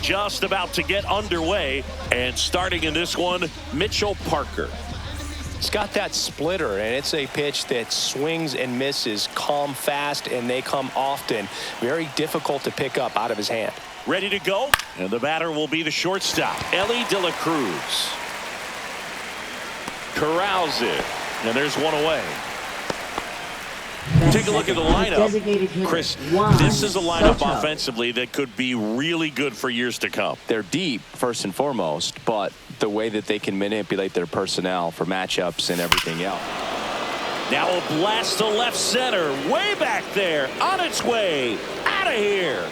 just about to get underway. And starting in this one, Mitchell Parker. It's got that splitter, and it's a pitch that swings and misses, come fast, and they come often. Very difficult to pick up out of his hand. Ready to go, and the batter will be the shortstop, Ellie De La Cruz. Corrals it, and there's one away. Take a look at the lineup. Chris, this is a lineup offensively that could be really good for years to come. They're deep, first and foremost, but the way that they can manipulate their personnel for matchups and everything else. Now a blast to left center, way back there, on its way, out of here.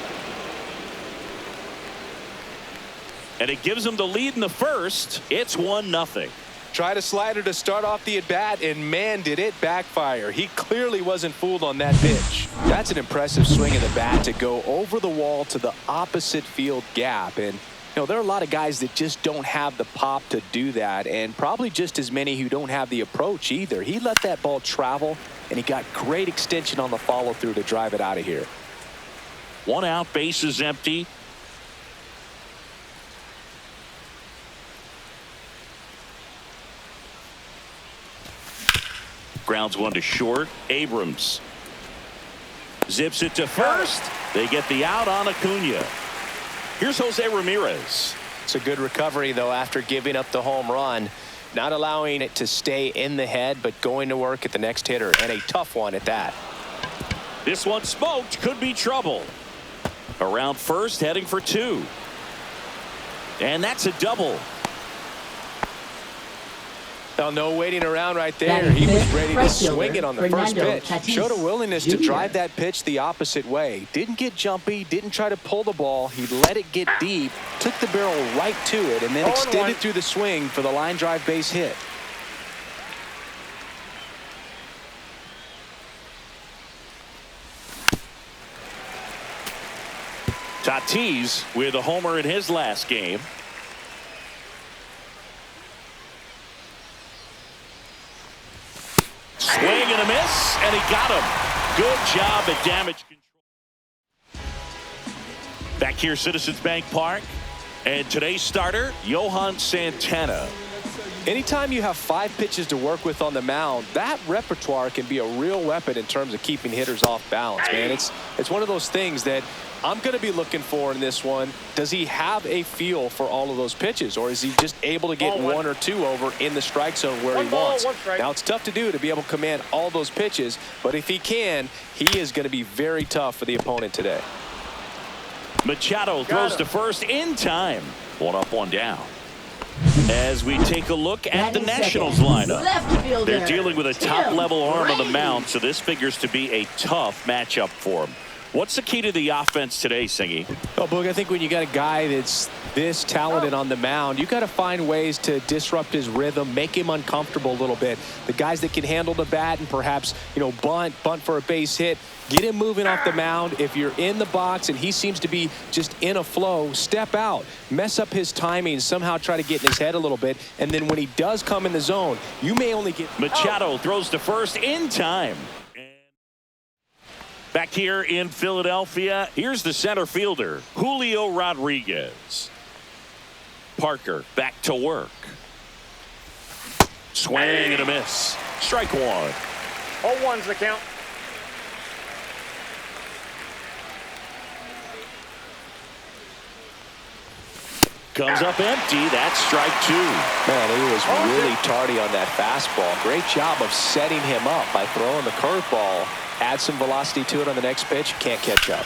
And it gives them the lead in the first. It's 1-0. Tried a slider to start off the at-bat, and man, did it backfire. He clearly wasn't fooled on that pitch. That's an impressive swing of the bat to go over the wall to the opposite field gap. And, you know, there are a lot of guys that just don't have the pop to do that, and probably just as many who don't have the approach either. He let that ball travel, and he got great extension on the follow-through to drive it out of here. 1 out, base is empty. Grounds one to short. Abrams zips it to first. They get the out on Acuna. Here's Jose Ramirez. It's a good recovery, though, after giving up the home run. Not allowing it to stay in the head, but going to work at the next hitter, and a tough one at that. This one smoked. Could be trouble. Around first, heading for 2. And that's a double. Oh, no waiting around right there. He was ready to swing it on the first pitch. Showed a willingness to drive that pitch the opposite way. Didn't get jumpy, didn't try to pull the ball. He let it get deep, took the barrel right to it, and then extended through the swing for the line drive base hit. Tatis with a homer in his last game. Swing and a miss, and he got him. Good job at damage control. Back here, Citizens Bank Park, and today's starter, Johan Santana. Anytime you have 5 pitches to work with on the mound, that repertoire can be a real weapon in terms of keeping hitters off balance, man. It's one of those things that I'm going to be looking for in this one. Does he have a feel for all of those pitches, or is he just able to get 1 or 2 over in the strike zone where he wants? Now, it's tough to do to be able to command all those pitches, but if he can, he is going to be very tough for the opponent today. Machado throws to first in time. 1 up, 1 down. As we take a look at the Nationals lineup, they're dealing with a top-level arm on the mound, so this figures to be a tough matchup for him. What's the key to the offense today, Singy? Oh, Boog, I think when you got a guy that's this talented on the mound, you got to find ways to disrupt his rhythm, make him uncomfortable a little bit. The guys that can handle the bat and perhaps, you know, bunt for a base hit, get him moving off the mound. If you're in the box and he seems to be just in a flow, step out, mess up his timing, somehow try to get in his head a little bit, and then when he does come in the zone, you may only get... Machado throws to first in time. Back here in Philadelphia, here's the center fielder, Julio Rodriguez. Parker back to work. Swing and a miss. Strike 1. 0-1's the count. Comes up empty. That's strike 2. Man, he was really tardy on that fastball. Great job of setting him up by throwing the curveball. Add some velocity to it on the next pitch. Can't catch up.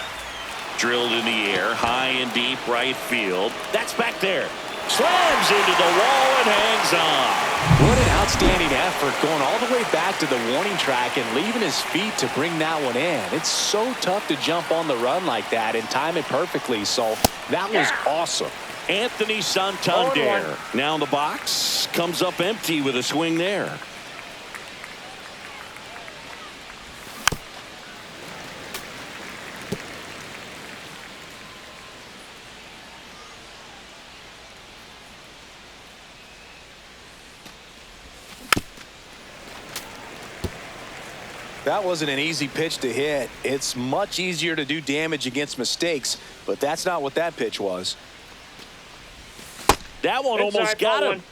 Drilled in the air, high and deep right field. That's back there. Slams into the wall and hangs on. What an outstanding effort, going all the way back to the warning track and leaving his feet to bring that one in. It's so tough to jump on the run like that and time it perfectly. So that was awesome. Anthony Santander now in the box, comes up empty with a swing there. That wasn't an easy pitch to hit. It's much easier to do damage against mistakes, but that's not what that pitch was. That one Inside, almost got ball him. one.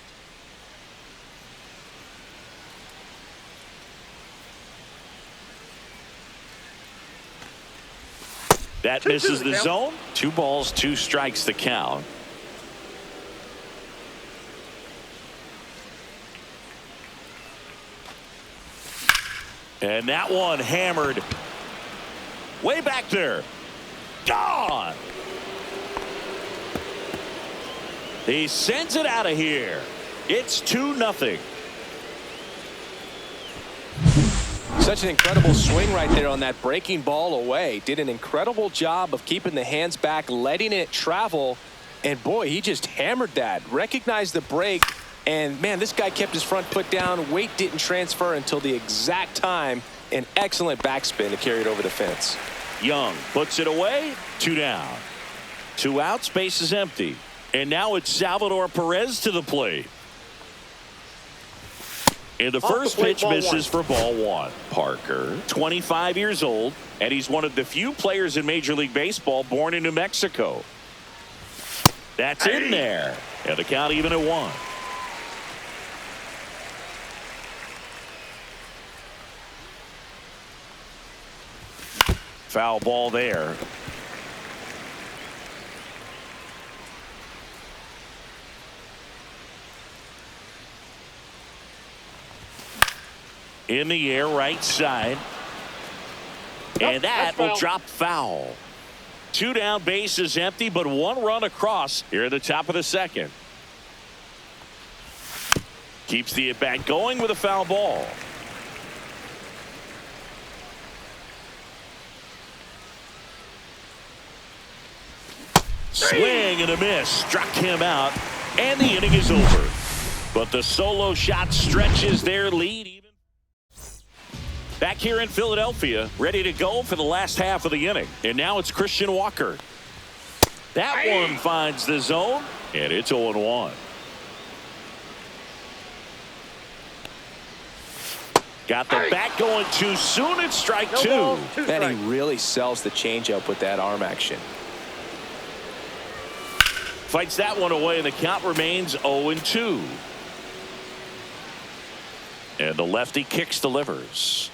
That misses the zone. 2 balls, 2 strikes the count. And that one hammered way back there. Gone. He sends it out of here. It's 2-0. Such an incredible swing right there on that breaking ball away. Did an incredible job of keeping the hands back, letting it travel. And boy, he just hammered that. Recognized the break. And man, this guy kept his front foot down. Weight didn't transfer until the exact time. An excellent backspin to carry it over the fence. Young puts it away. 2 down. 2 outs. Base is empty. And now it's Salvador Perez to the plate. And the first pitch misses for ball 1. Parker, 25 years old, and he's one of the few players in Major League Baseball born in New Mexico. That's in there. And the count even at 1. Foul ball there. In the air, right side. And that will drop foul. 2 down, base is empty, but 1 run across here at the top of the second. Keeps the at-bat going with a foul ball. Swing and a miss. Struck him out. And the inning is over. But the solo shot stretches their lead. Back here in Philadelphia, ready to go for the last half of the inning. And now it's Christian Walker. That one finds the zone, and it's 0-1. Got the bat going too soon. It's strike 2. And he really sells the changeup with that arm action. Fights that one away, and the count remains 0-2. And the lefty kicks, delivers.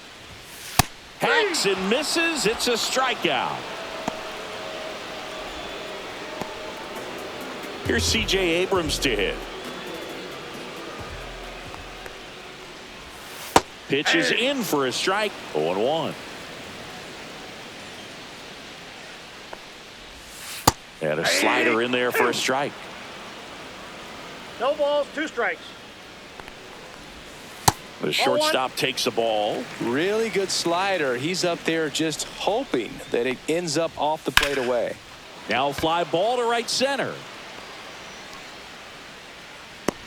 Hacks and misses. It's a strikeout. Here's C.J. Abrams to hit. Pitch is in for a strike. 0-1. And a slider in there for a strike. No balls, 2 strikes. The shortstop takes the ball. Really good slider. He's up there just hoping that it ends up off the plate away. Now fly ball to right center.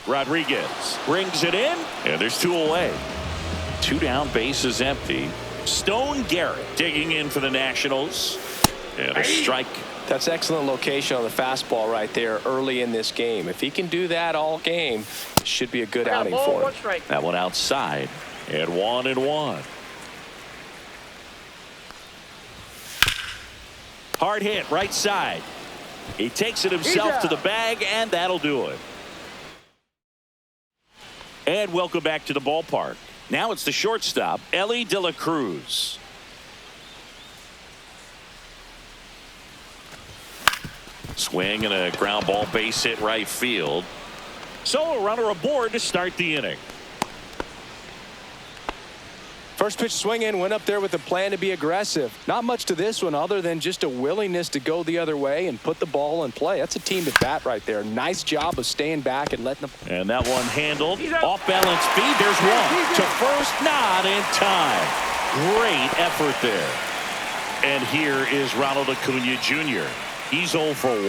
Rodriguez brings it in, and there's 2 away. 2 down, base is empty. Stone Garrett digging in for the Nationals. And a strike. That's excellent location on the fastball right there early in this game. If he can do that all game, it should be a good outing for him. That one outside. And 1-1. Hard hit right side. He takes it himself to the bag, and that'll do it. And welcome back to the ballpark. Now it's the shortstop, Ellie De La Cruz. Swing and a ground ball, base hit right field. So a runner aboard to start the inning. First pitch swing in, went up there with a plan to be aggressive. Not much to this one other than just a willingness to go the other way and put the ball in play. That's a team at bat right there. Nice job of staying back and letting them. And that one handled. Off balance speed. There's one. To first, not in time. Great effort there. And here is Ronald Acuna Jr. He's 0 for 1.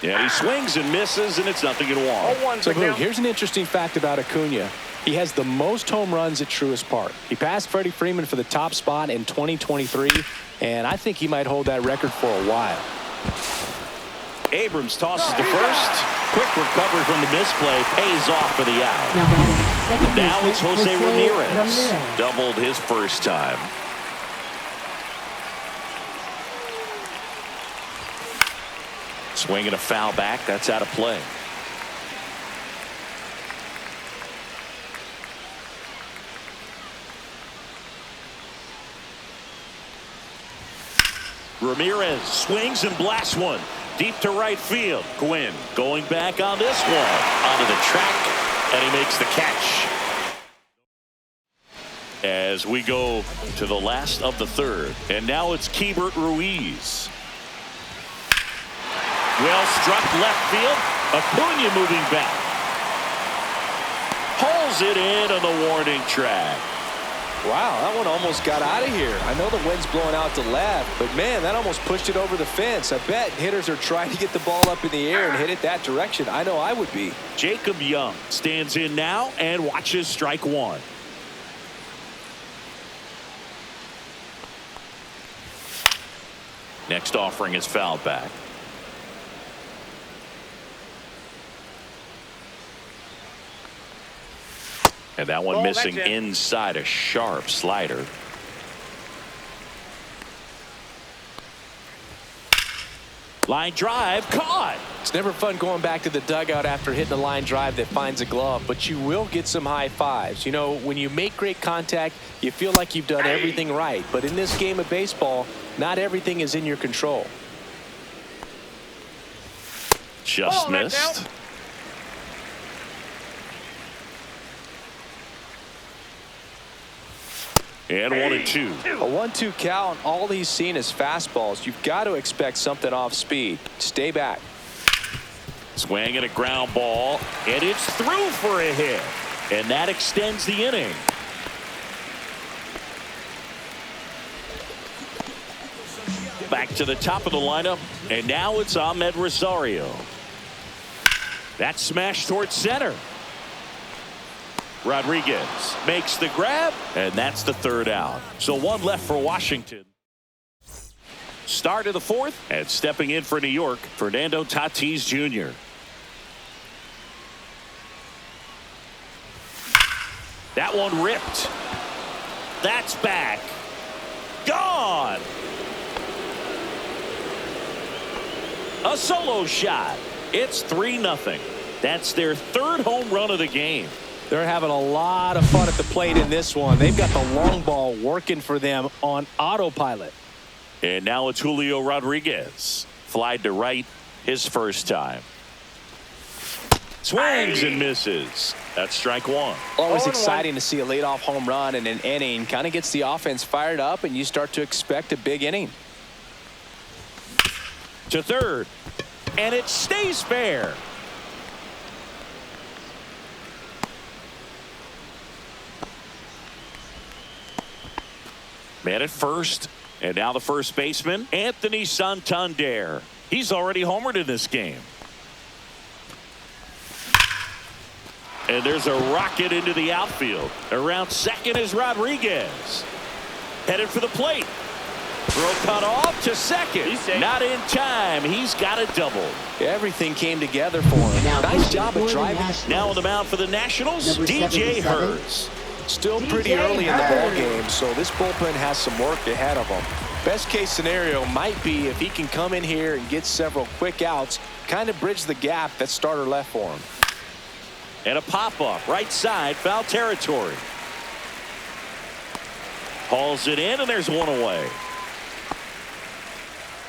Yeah, he swings and misses, and it's 0-1. So, Boog, here's an interesting fact about Acuna. He has the most home runs at Truist Park. He passed Freddie Freeman for the top spot in 2023, and I think he might hold that record for a while. Abrams tosses to first. Quick recovery from the misplay. Pays off for the out. Now it's Jose Ramirez. Doubled his first time. Swing and a foul back. That's out of play. Ramirez swings and blasts one deep to right field. Gwynn going back on this one onto the track, and he makes the catch. As we go to the last of the third, and now it's Keibert Ruiz. Well struck left field. Acuna moving back. Pulls it in on the warning track. Wow, that one almost got out of here. I know the wind's blowing out to left, but man, that almost pushed it over the fence. I bet hitters are trying to get the ball up in the air and hit it that direction. I know I would be. Jacob Young stands in now and watches strike one. Next offering is fouled back. And that one missing inside, a sharp slider. Line drive caught. It's never fun going back to the dugout after hitting a line drive that finds a glove, but you will get some high fives. You know, when you make great contact, you feel like you've done everything right. But in this game of baseball, not everything is in your control. Just missed. And 1-2. A 1-2 count. All he's seen is fastballs. You've got to expect something off speed. Stay back. Swing and a ground ball, and it's through for a hit, and that extends the inning. Back to the top of the lineup, and now it's Ahmed Rosario. That smash towards center. Rodriguez makes the grab, and that's the third out. So one left for Washington. Start of the fourth, and stepping in for New York, Fernando Tatis Jr. That one ripped. That's back. Gone. A solo shot. It's 3-0. That's their third home run of the game. They're having a lot of fun at the plate in this one. They've got the long ball working for them on autopilot. And now it's Julio Rodriguez. Flied to right his first time. Swings and misses. That's strike one. Always exciting to see a leadoff home run in an inning. Kind of gets the offense fired up, and you start to expect a big inning. To third. And it stays fair. Man at first, and now the first baseman, Anthony Santander. He's already homered in this game. And there's a rocket into the outfield. Around second is Rodriguez. Headed for the plate. Throw cut off to second. Not in time. He's got a double. Everything came together for him. Nice job of driving. Now on the mound for the Nationals, DJ Hurts. Still pretty early in the ball game, so this bullpen has some work ahead of them. Best case scenario might be if he can come in here and get several quick outs, kind of bridge the gap that starter left for him. And a pop-up right side, foul territory. Hauls it in, and there's one away.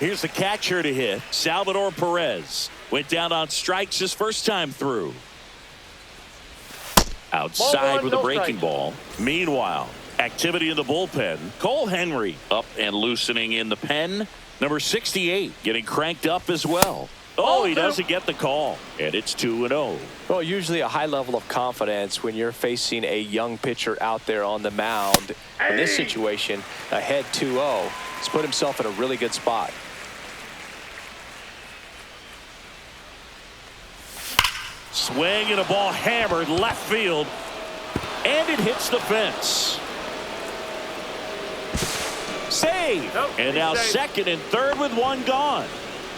Here's the catcher to hit. Salvador Perez went down on strikes his first time through. Outside with a breaking ball. Meanwhile, activity in the bullpen. Cole Henry up and loosening in the pen. Number 68 getting cranked up as well. Oh, he doesn't get the call, and it's 2-0. Well, usually a high level of confidence when you're facing a young pitcher out there on the mound. In this situation, ahead 2-0. He's put himself in a really good spot. Swing and a ball hammered left field, and it hits the fence. Save. And now second and third with one gone.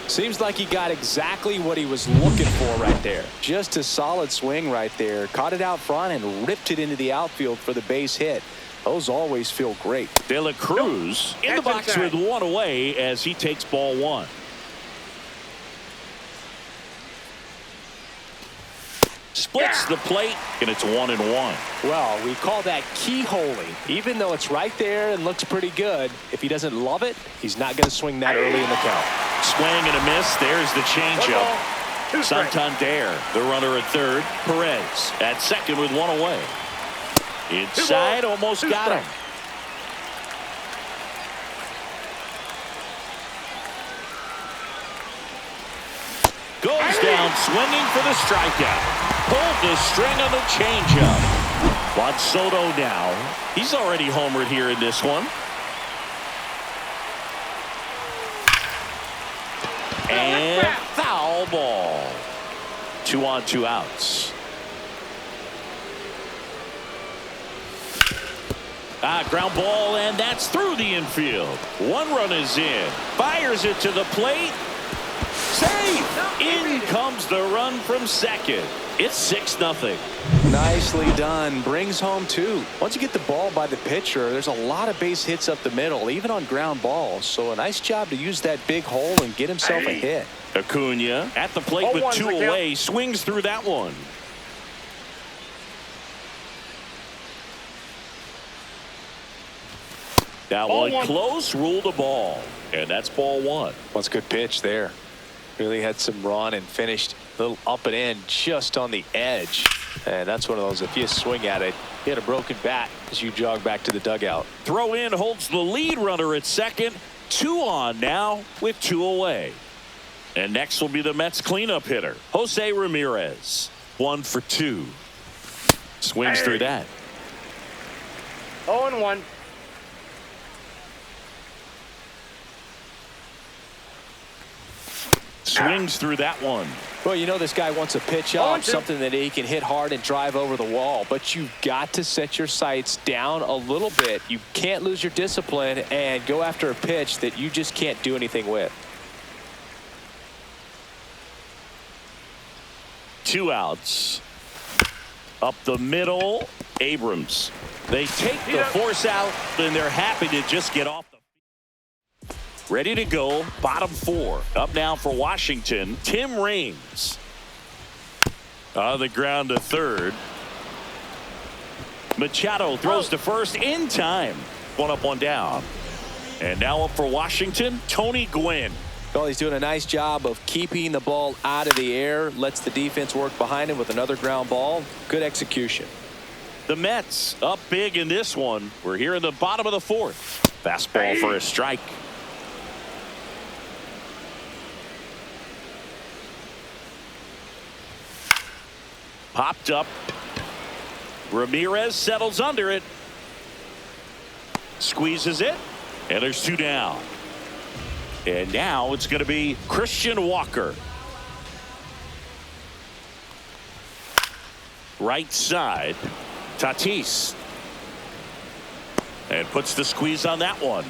Seems like he got exactly what he was looking for right there. Just a solid swing right there. Caught it out front and ripped it into the outfield for the base hit. Those always feel great. De La Cruz in the box with one away as he takes ball one. Splits the plate, and it's 1-1. Well, we call that keyholing. Even though it's right there and looks pretty good, if he doesn't love it, he's not going to swing that early in the count. Swing and a miss. There's the changeup. Santander, the runner at third. Perez at second with one away. Inside, almost got him. Goes down swinging for the strikeout. Pulled the string on the changeup. Juan Soto now. He's already homered here in this one. And foul ball. 2 on, 2 outs. Ground ball, and that's through the infield. 1 run is in. Fires it to the plate. Safe. In comes the run from second. It's 6-0. Nicely done. Brings home 2. Once you get the ball by the pitcher, there's a lot of base hits up the middle, even on ground balls. So a nice job to use that big hole and get himself a hit. Acuna at the plate with 2 away. Swings through that one. That one close, ruled a ball. And that's ball 1. That's a good pitch there. Really had some run and finished a little up and in just on the edge. And that's one of those, if you swing at it, you had a broken bat as you jog back to the dugout. Throw in holds the lead runner at second. 2 on now with 2 away. And next will be the Mets cleanup hitter, Jose Ramirez. 1 for 2. Swings through that. 0-1. Swings through that one. Well, you know this guy wants a pitch off, something that he can hit hard and drive over the wall. But you've got to set your sights down a little bit. You can't lose your discipline and go after a pitch that you just can't do anything with. 2 outs. Up the middle, Abrams. They take the force out, and they're happy to just get off the field. Ready to go, bottom 4. Up now for Washington, Tim Raines. On the ground to third. Machado throws to first in time. 1 up, 1 down. And now up for Washington, Tony Gwynn. Well, he's doing a nice job of keeping the ball out of the air. Lets the defense work behind him with another ground ball. Good execution. The Mets up big in this one. We're here in the bottom of the 4th. Fastball for a strike. Popped up. Ramirez settles under it. Squeezes it. And there's 2 down. And now it's going to be Christian Walker. Right side. Tatis. And puts the squeeze on that one.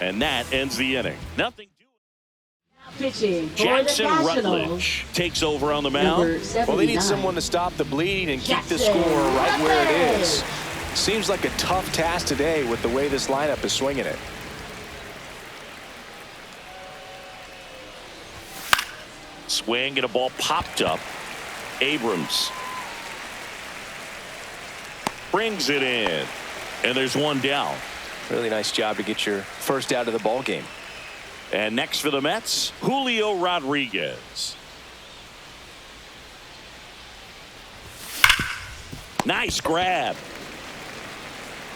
And that ends the inning. Nothing. Pitching for Jackson the Rutledge takes over on the mound. Well, they need someone to stop the bleeding and keep the score right where it is. Seems like a tough task today with the way this lineup is swinging it. Swing and a ball popped up. Abrams brings it in, and there's 1 down. Really nice job to get your first out of the ball game. And next for the Mets, Julio Rodriguez. Nice grab.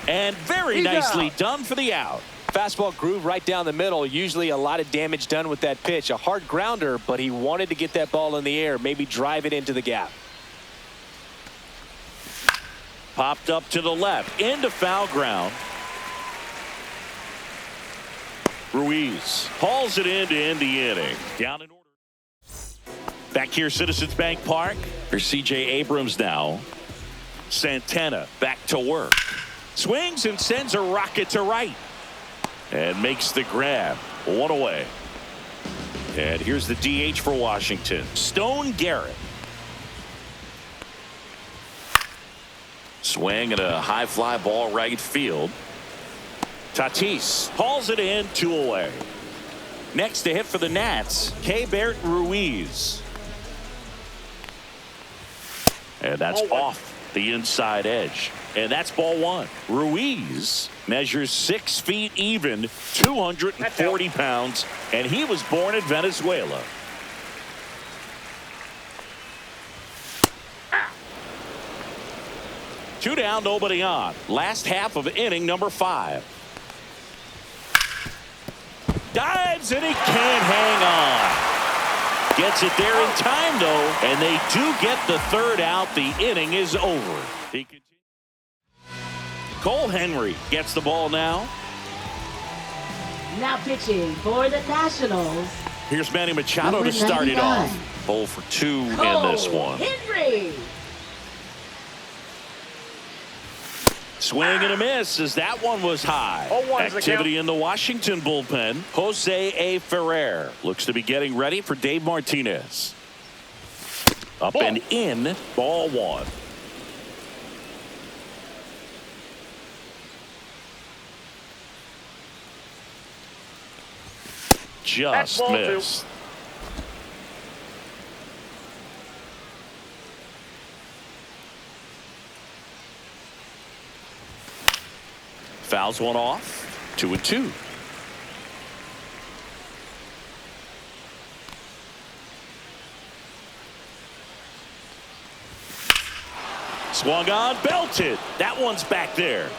And very nicely done for the out. Fastball groove right down the middle. Usually a lot of damage done with that pitch. A hard grounder, but he wanted to get that ball in the air, maybe drive it into the gap. Popped up to the left, into foul ground. Ruiz hauls it in to end the inning. Down in order. Back here, Citizens Bank Park. For C.J. Abrams now. Santana back to work. Swings and sends a rocket to right. And makes the grab. 1 away. And here's the DH for Washington. Stone Garrett. Swing and a high fly ball right field. Tatis hauls it in, 2 away. Next to hit for the Nats, Keibert Ruiz. And that's Ball one. off the inside edge. And that's ball one. Ruiz measures 6 feet even, 240 pounds, and he was born in Venezuela. Two down, nobody on. Last half of inning number 5. Dives and he can't hang on. Gets it there in time though, and they do get the third out. The inning is over. Cole Henry gets the ball now. Now pitching for the Nationals. Here's Manny Machado Number to start it 99. off. 0 for 2 in Cole this one. Henry. Swing and a miss as that one was high. 0-1's the Activity count. in the Washington bullpen. Jose A. Ferrer looks to be getting ready for Dave Martinez. Up Ball. and in, ball one. Just Ball two. missed. Fouls one off. 2-2. Swung on, belted. That one's back there.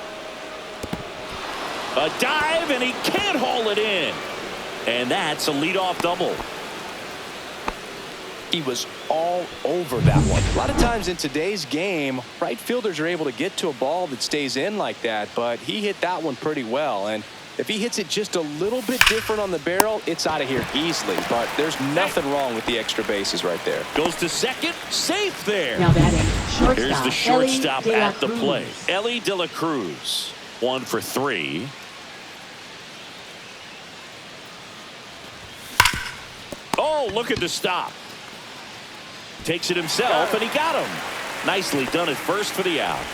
A dive, and he can't haul it in. And that's a leadoff double. He was all over that one. A lot of times in today's game, right fielders are able to get to a ball that stays in like that, but he hit that one pretty well. And if he hits it just a little bit different on the barrel, it's out of here easily. But there's nothing wrong with the extra bases right there. Goes to second, safe there. Now batting shortstop. Here's the shortstop Ellie De La at the Cruz. plate. Ellie De La Cruz. 1 for 3. Oh, look at the stop. Takes it himself, and he got him. Nicely done at first for the out.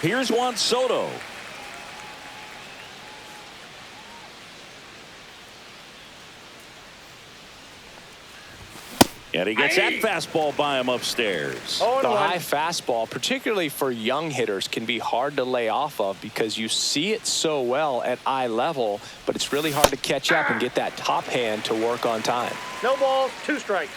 Here's Juan Soto. And he gets that fastball by him upstairs. The 0-1. high fastball, particularly for young hitters, can be hard to lay off of because you see it so well at eye level, but it's really hard to catch up and get that top hand to work on time. No balls, 2 strikes.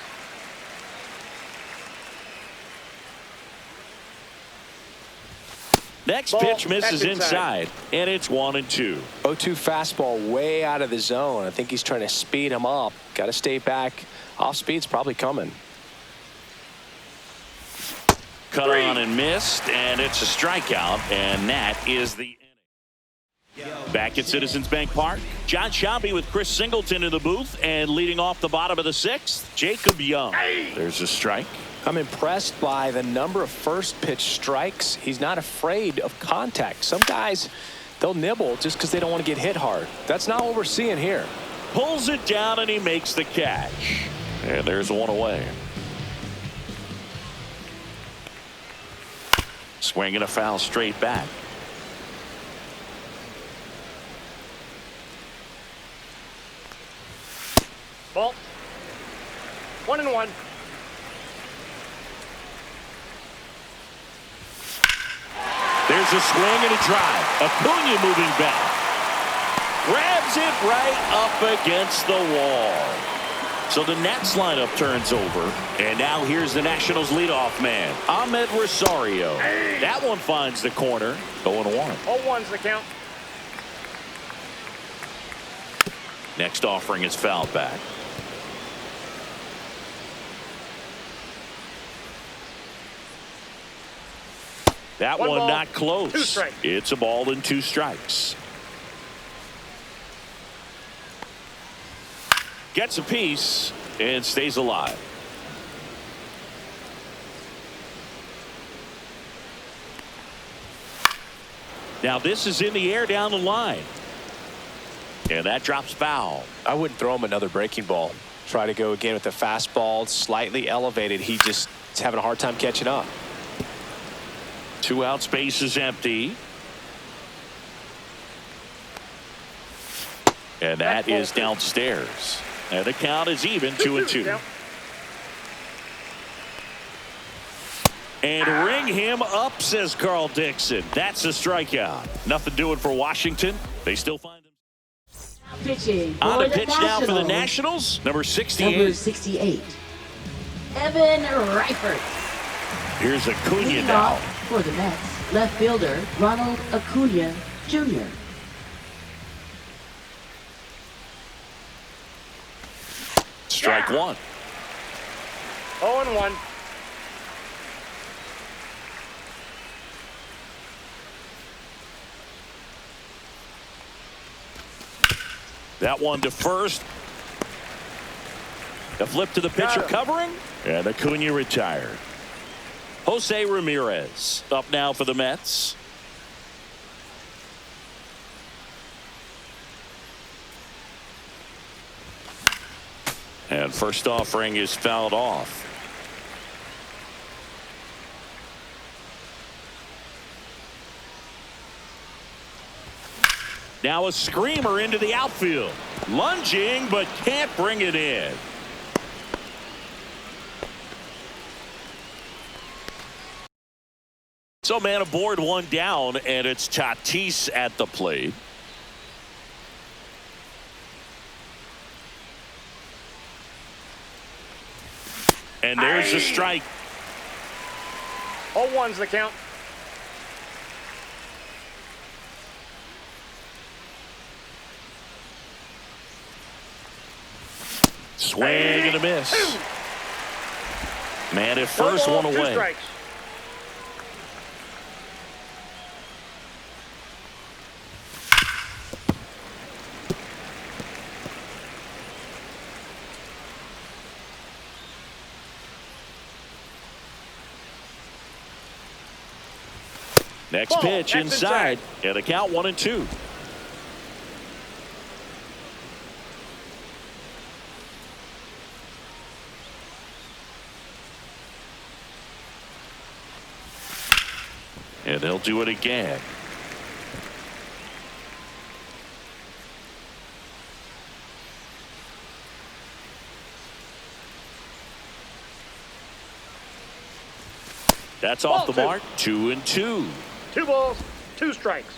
Next Ball. pitch misses That's inside. inside, and it's 1-2. 0-2 fastball way out of the zone. I think he's trying to speed him up. Got to stay back. Off speed's probably coming. Cut on and missed, and it's a strikeout, and that is the inning. Back at Citizens Bank Park, John Shelby with Chris Singleton in the booth, and leading off the bottom of the 6th, Jacob Young. There's a strike. I'm impressed by the number of first pitch strikes. He's not afraid of contact. Some guys, they'll nibble just because they don't want to get hit hard. That's not what we're seeing here. Pulls it down, and he makes the catch. And there's one away. Swinging a foul straight back. Ball. 1-1. There's a swing and a drive. Acuna moving back. Grabs it right up against the wall. So the Nats lineup turns over. And now here's the Nationals leadoff man, Ahmed Rosario. That one finds the corner. 0-1. 0-1's the count. Next offering is fouled back. That One one ball, not 2 close. strikes. It's a ball and 2 strikes. Gets a piece and stays alive. Now this is in the air down the line. And that drops foul. I wouldn't throw him another breaking ball. Try to go again with the fastball, slightly elevated. He just is having a hard time catching up. 2 out, space is empty. And that is downstairs. And the count is even, 2-2. Count. And ring him up, says Carl Dixon. That's a strikeout. Nothing doing for Washington. They still find them. Pitching On for the the pitch now for the Nationals. Nationals, number 68. Number 68. Evan Reifert. Here's Acuna Leading now. off for the Mets, left fielder Ronald Acuna Jr. Strike one. 0-1. That one to first. The flip to the pitcher covering. And Acuna retired. Jose Ramirez up now for the Mets. And first offering is fouled off. Now a screamer into the outfield. Lunging, but can't bring it in. So man aboard, one down, and it's Tatis at the plate. And there's a strike. 0-1's the count. Swing and a miss. Man at first, one 2 away. strikes. Next Ball. pitch That's inside. And a count 1-2. And they'll do it again. That's off the Ball mark. 2-2. 2 balls, 2 strikes.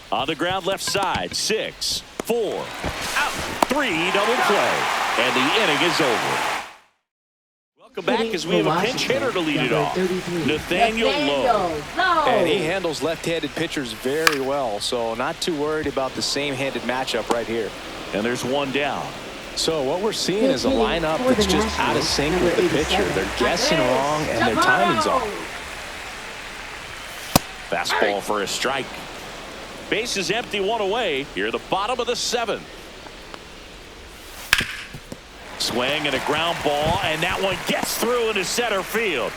On the ground left side. 6, 4, out. 3, double play. And the inning is over. Welcome back as we have a pinch hitter to lead it off. Nathaniel Lowe. And he handles left-handed pitchers very well, so not too worried about the same-handed matchup right here. And there's one down. So what we're seeing is a lineup that's just out of sync with the pitcher. They're guessing wrong and their timing's off. Fastball for a strike. Base is empty, one away. Here the bottom of the 7th. Swing and a ground ball, and that one gets through into center field.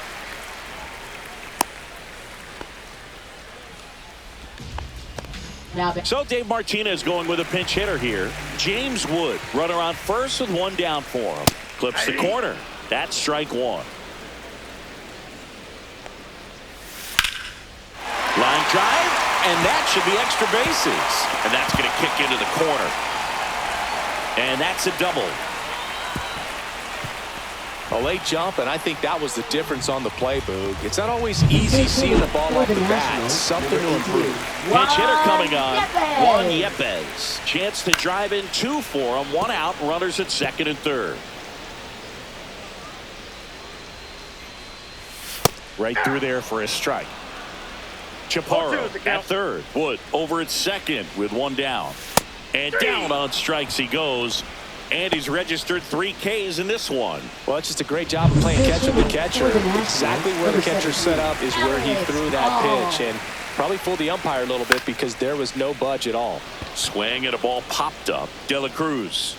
So Dave Martinez going with a pinch hitter here. James Wood, runner on first with one down for him. Clips the corner. That's strike one. Line drive, and that should be extra bases. And that's going to kick into the corner. And that's a double. A late jump, and I think that was the difference on the play, Boog. It's not always easy seeing the ball off the bat. It's something to improve. Pinch hitter coming on. Juan Yepez. Chance to drive in 2 for him. 1 out. Runners at second and third. Right through there for a strike. Chaparro at third. Wood over at second with 1 down. And down on strikes he goes. And he's registered 3 Ks in this one. Well, it's just a great job of playing catch with the catcher. Exactly where the catcher set up is where he threw that pitch. And probably fooled the umpire a little bit because there was no budge at all. Swing and a ball popped up. De La Cruz.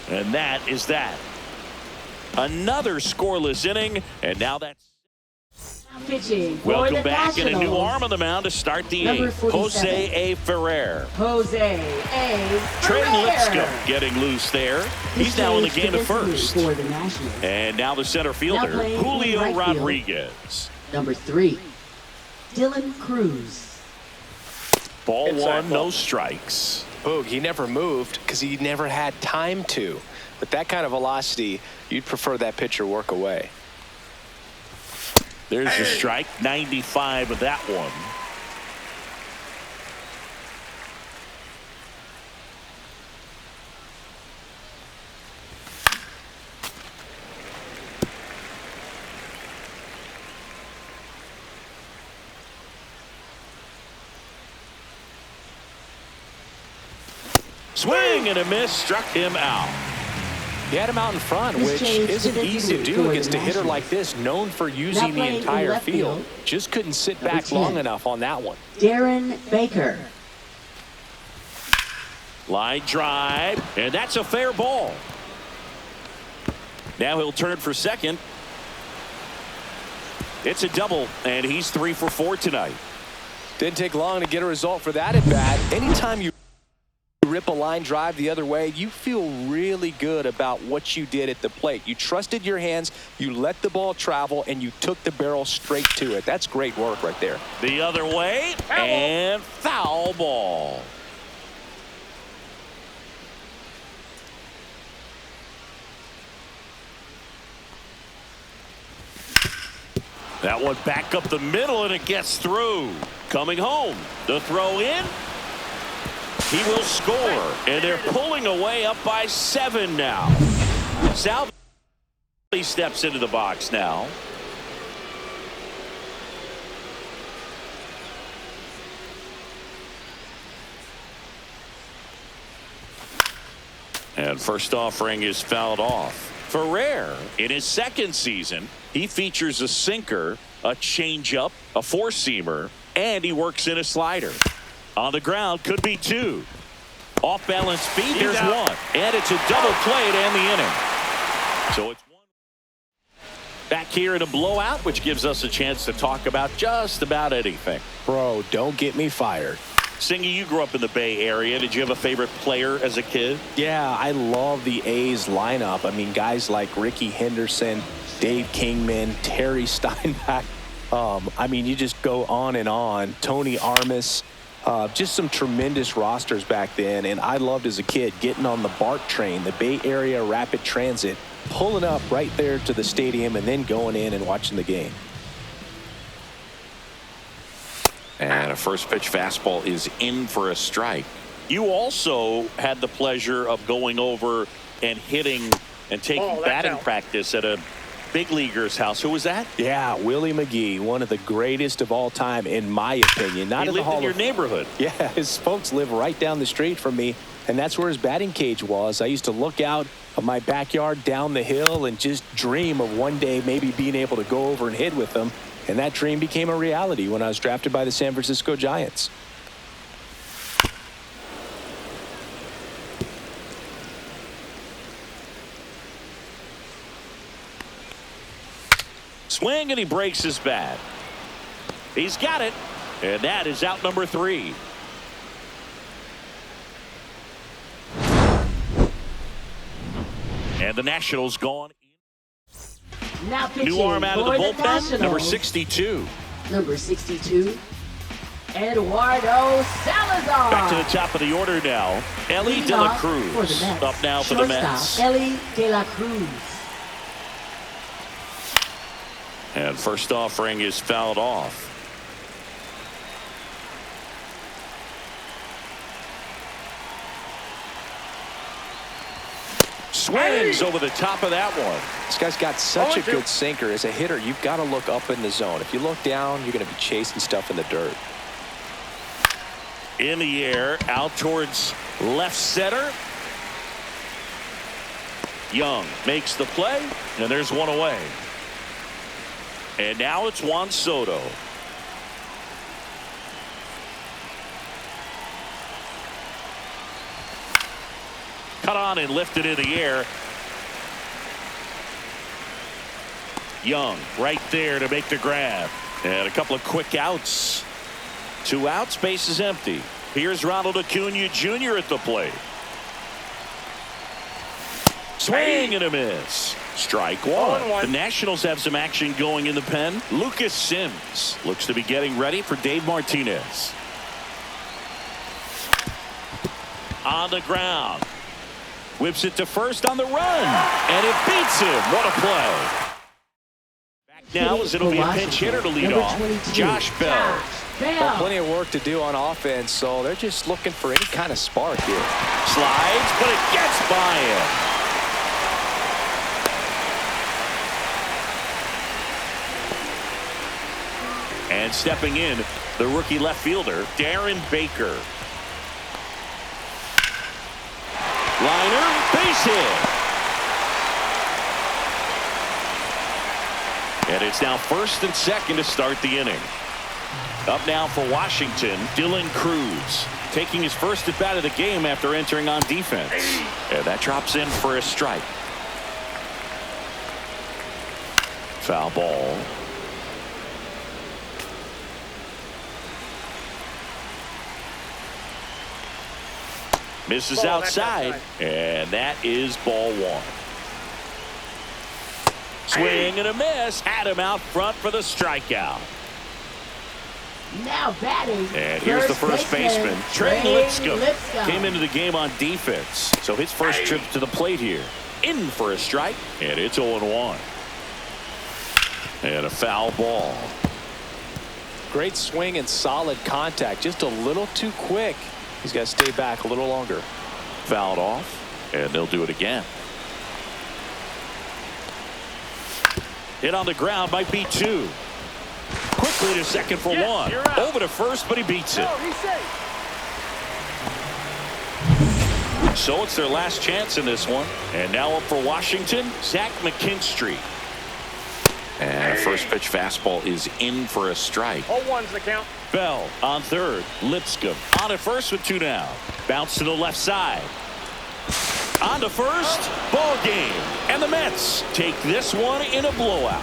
And that is that. Another scoreless inning. And now that's. Welcome back, and a new arm on the mound to start the 8th. Jose A. Ferrer. Jose A. Trey Ferrer. Lipscomb getting loose there. He's now in the game at first. And now the center fielder, Julio right Rodriguez. Number 3, Dylan Cruz. Ball 1, no strikes. Boog, he never moved because he never had time to. With that kind of velocity, you'd prefer that pitcher work away. There's a strike. 95 with that one. Swing and a miss, struck him out. He had him out in front, which isn't easy to do against a hitter like this, known for using the entire field. Just couldn't sit back long enough on that one. Darren Baker. Line drive, and that's a fair ball. Now he'll turn for second. It's a double, and he's 3 for 4 tonight. Didn't take long to get a result for that at bat. Anytime you rip a line drive the other way, you feel really good about what you did at the plate. You trusted your hands, you let the ball travel, and you took the barrel straight to it. That's great work right there. The other way, and foul ball. That one back up the middle, and it gets through. Coming home, the throw in. He will score, and they're pulling away up by 7 now. Salvi steps into the box now. And first offering is fouled off. Ferrer, in his second season, he features a sinker, a changeup, a four-seamer, and he works in a slider. On the ground, could be 2. Off balance feet, there's 1. And it's a double play to end the inning. So it's 1. Back here in a blowout, which gives us a chance to talk about just about anything. Bro, don't get me fired. Singy, you grew up in the Bay Area. Did you have a favorite player as a kid? Yeah, I love the A's lineup. I mean, guys like Ricky Henderson, Dave Kingman, Terry Steinbach. I mean, you just go on and on. Tony Armas. Just some tremendous rosters back then, and I loved as a kid getting on the BART train, the Bay Area Rapid Transit, pulling up right there to the stadium and then going in and watching the game. And a first pitch fastball is in for a strike. You also had the pleasure of going over and hitting and taking batting practice at a big leaguer's house. Who was that? Yeah, Willie McGee, one of the greatest of all time, in my opinion. Not he in the lived in your neighborhood. Yeah, his folks live right down the street from me, and that's where his batting cage was. I used to look out of my backyard down the hill and just dream of one day maybe being able to go over and hit with him, and that dream became a reality when I was drafted by the San Francisco Giants. Swing, and he breaks his bat. He's got it, and that is out number 3. And the Nationals gone. Now pitching New arm out of the for bullpen, Nationals. number 62. Number 62, Eduardo Salazar. Back to the top of the order now. Ellie De La Cruz up now for the Mets. Ellie De La Cruz. And first offering is fouled off. Swings over the top of that one. This guy's got such a good sinker. As a hitter, you've got to look up in the zone. If you look down, you're going to be chasing stuff in the dirt. In the air, out towards left center. Young makes the play, and there's one away. And now it's Juan Soto. Cut on and lifted in the air. Young right there to make the grab. And a couple of quick outs. 2 outs, base is empty. Here's Ronald Acuna Jr. at the plate. Swing and a miss. Strike 1. The Nationals have some action going in the pen. Lucas Sims looks to be getting ready for Dave Martinez. on the ground. Whips it to first on the run. And it beats him. What a play. Back now as it'll be a pinch hitter to lead off. Josh Bell. Well, plenty of work to do on offense, so they're just looking for any kind of spark here. Slides, but it gets by him. And stepping in, the rookie left fielder, Darren Baker. Liner, base hit. And it's now first and second to start the inning. Up now for Washington, Dylan Cruz, taking his first at bat of the game after entering on defense. And that drops in for a strike. Foul ball. Misses outside, and that is ball one. Swing and a miss. Had him out front for the strikeout. Now batting. And here's the first baseman, Trey Lipscomb. Came into the game on defense, so his first trip to the plate here. In for a strike, and it's 0-1. And a foul ball. Great swing and solid contact. Just a little too quick. He's got to stay back a little longer. Fouled off, and they'll do it again. Hit on the ground, might be two. Quickly to second for one. Over to first, but he beats it. So it's their last chance in this one. And now up for Washington, Zach McKinstry. And a first pitch fastball is in for a strike. 0-1's the count. Bell on third. Lipscomb on at first with two down. Bounce to the left side. On to first. Ball game. And the Mets take this one in a blowout.